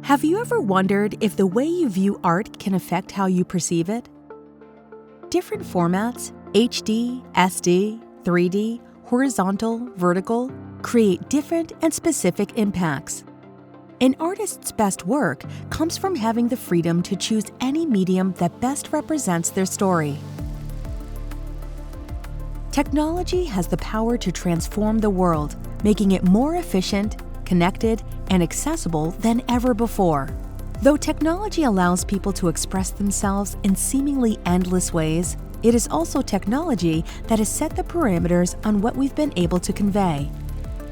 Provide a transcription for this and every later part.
Have you ever wondered if the way you view art can affect how you perceive it? Different formats, HD, SD, 3D, horizontal, vertical, create different and specific impacts. An artist's best work comes from having the freedom to choose any medium that best represents their story. Technology has the power to transform the world, making it more efficient, connected, and accessible than ever before. Though technology allows people to express themselves in seemingly endless ways, it is also technology that has set the parameters on what we've been able to convey.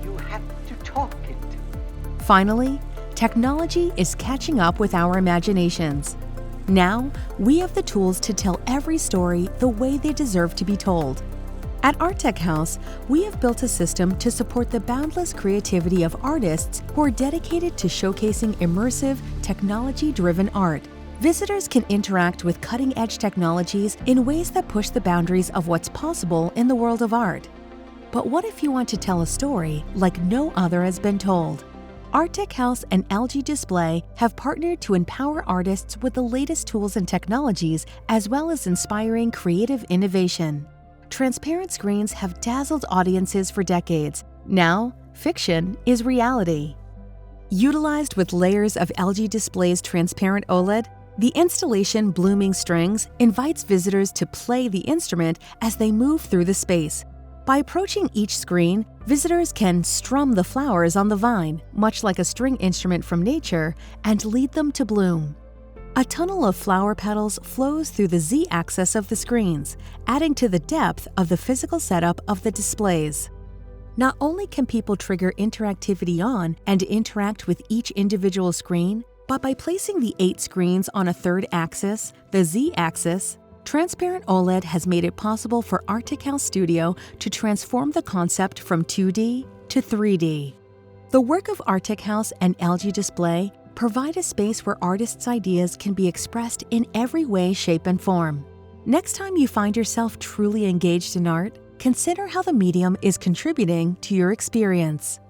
You have to talk it. Finally, technology is catching up with our imaginations. Now, we have the tools to tell every story the way they deserve to be told. At ARTECHOUSE, we have built a system to support the boundless creativity of artists who are dedicated to showcasing immersive, technology-driven art. Visitors can interact with cutting-edge technologies in ways that push the boundaries of what's possible in the world of art. But what if you want to tell a story like no other has been told? ARTECHOUSE and LG Display have partnered to empower artists with the latest tools and technologies, as well as inspiring creative innovation. Transparent screens have dazzled audiences for decades. Now, fiction is reality. Utilized with layers of LG Display's transparent OLED, the installation Blooming Strings invites visitors to play the instrument as they move through the space. By approaching each screen, visitors can strum the flowers on the vine, much like a string instrument from nature, and lead them to bloom. A tunnel of flower petals flows through the Z-axis of the screens, adding to the depth of the physical setup of the displays. Not only can people trigger interactivity on and interact with each individual screen, but by placing the 8 screens on a third axis, the Z-axis, Transparent OLED has made it possible for ARTECHOUSE Studio to transform the concept from 2D to 3D. The work of ARTECHOUSE and LG Display provide a space where artists' ideas can be expressed in every way, shape, and form. Next time you find yourself truly engaged in art, consider how the medium is contributing to your experience.